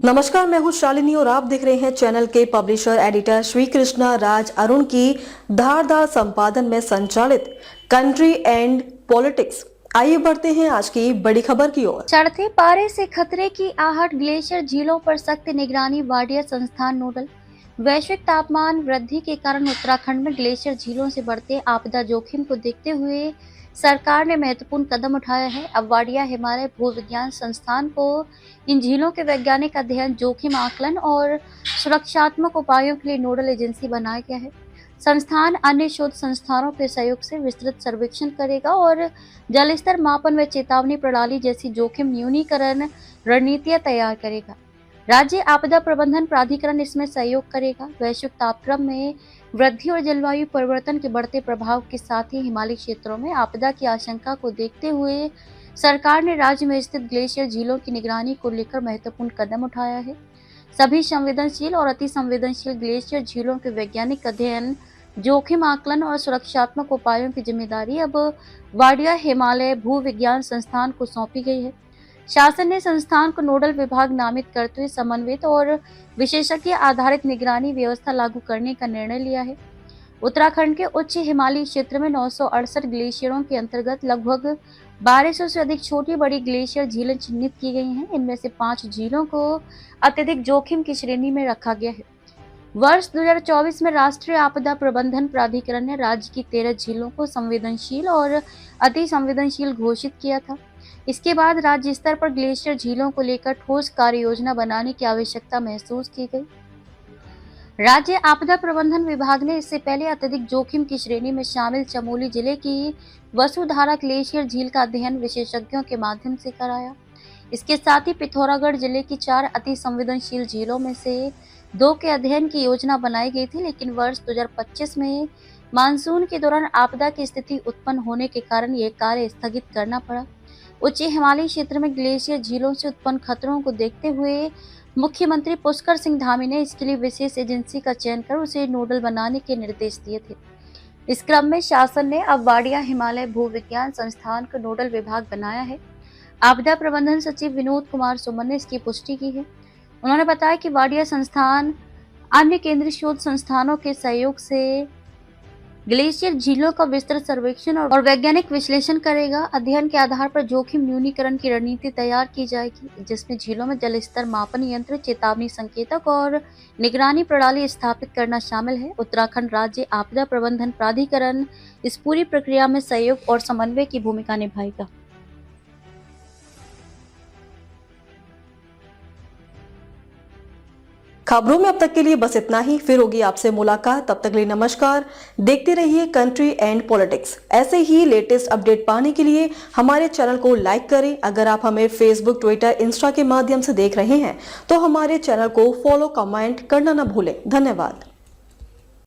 नमस्कार, मैं हूं शालिनी और आप देख रहे हैं चैनल के पब्लिशर एडिटर श्री कृष्णा राज अरुण की धारदार संपादन में संचालित कंट्री एंड पॉलिटिक्स। आइए बढ़ते हैं आज की बड़ी खबर की ओर। चढ़ते पारे से खतरे की आहट, ग्लेशियर झीलों पर सख्त निगरानी, वाडिया संस्थान नोडल। वैश्विक तापमान वृद्धि के कारण उत्तराखंड में ग्लेशियर झीलों से बढ़ते आपदा जोखिम को देखते हुए सरकार ने महत्वपूर्ण कदम उठाया है। अब वाडिया हिमालय भूविज्ञान संस्थान को इन झीलों के वैज्ञानिक अध्ययन, जोखिम आकलन और सुरक्षात्मक उपायों के लिए नोडल एजेंसी बनाया गया है। संस्थान अन्य शोध संस्थानों के सहयोग से विस्तृत सर्वेक्षण करेगा और जल स्तर मापन व चेतावनी प्रणाली जैसी जोखिम न्यूनीकरण रणनीतियां तैयार करेगा। राज्य आपदा प्रबंधन प्राधिकरण इसमें सहयोग करेगा। वैश्विक तापक्रम में वृद्धि और जलवायु परिवर्तन के बढ़ते प्रभाव के साथ ही हिमालयी क्षेत्रों में आपदा की आशंका को देखते हुए सरकार ने राज्य में स्थित ग्लेशियर झीलों की निगरानी को लेकर महत्वपूर्ण कदम उठाया है। सभी संवेदनशील और अति संवेदनशील ग्लेशियर झीलों के वैज्ञानिक अध्ययन, जोखिम आकलन और सुरक्षात्मक उपायों की जिम्मेदारी अब वाडिया हिमालय भूविज्ञान संस्थान को सौंपी गई है। शासन ने संस्थान को नोडल विभाग नामित करते हुए समन्वित और विशेषज्ञ आधारित निगरानी व्यवस्था लागू करने का निर्णय लिया है। उत्तराखंड के उच्च हिमालयी क्षेत्र में 968 ग्लेशियरों के अंतर्गत लगभग 1200 से अधिक छोटी बड़ी ग्लेशियर झीलें चिन्हित की गई हैं। इनमें से 5 झीलों को अत्यधिक जोखिम की श्रेणी में रखा गया है। वर्ष 2024 में राष्ट्रीय आपदा प्रबंधन प्राधिकरण ने राज्य की 13 झीलों को संवेदनशील और अति संवेदनशील घोषित किया था। इसके बाद राज्य स्तर पर ग्लेशियर झीलों को लेकर ठोस कार्य योजना बनाने की आवश्यकता महसूस की गई। राज्य आपदा प्रबंधन विभाग ने इससे पहले अत्यधिक जोखिम की श्रेणी में शामिल चमोली जिले की वसुधारा ग्लेशियर झील का अध्ययन विशेषज्ञों के माध्यम से कराया। इसके साथ ही पिथौरागढ़ जिले की 4 अति संवेदनशील झीलों में से 2 के अध्ययन की योजना बनाई गई थी, लेकिन वर्ष 2025 में मानसून के दौरान आपदा की स्थिति उत्पन्न होने के कारण यह कार्य स्थगित करना पड़ा। उच्च हिमालयी क्षेत्र में ग्लेशियर झीलों से उत्पन्न खतरों को देखते हुए मुख्यमंत्री पुष्कर सिंह धामी ने इसके लिए विशेष एजेंसी का चयन कर उसे नोडल बनाने के निर्देश दिए थे। इस क्रम में शासन ने अब वाडिया हिमालय भूविज्ञान संस्थान को नोडल विभाग बनाया है। आपदा प्रबंधन सचिव विनोद कुमार सुमन ने इसकी पुष्टि की है। उन्होंने बताया कि वाडिया संस्थान अन्य केंद्रीय शोध संस्थानों के सहयोग से ग्लेशियर झीलों का विस्तृत सर्वेक्षण और वैज्ञानिक विश्लेषण करेगा। अध्ययन के आधार पर जोखिम न्यूनीकरण की रणनीति तैयार की जाएगी, जिसमें झीलों में जल स्तर मापन यंत्र, चेतावनी संकेतक और निगरानी प्रणाली स्थापित करना शामिल है। उत्तराखंड राज्य आपदा प्रबंधन प्राधिकरण इस पूरी प्रक्रिया में सहयोग और समन्वय की भूमिका निभाएगा। खबरों में अब तक के लिए बस इतना ही। फिर होगी आपसे मुलाकात, तब तक के लिए नमस्कार। देखते रहिए कंट्री एंड पॉलिटिक्स। ऐसे ही लेटेस्ट अपडेट पाने के लिए हमारे चैनल को लाइक करें। अगर आप हमें फेसबुक, ट्विटर, इंस्टा के माध्यम से देख रहे हैं तो हमारे चैनल को फॉलो, कमेंट करना न भूलें। धन्यवाद।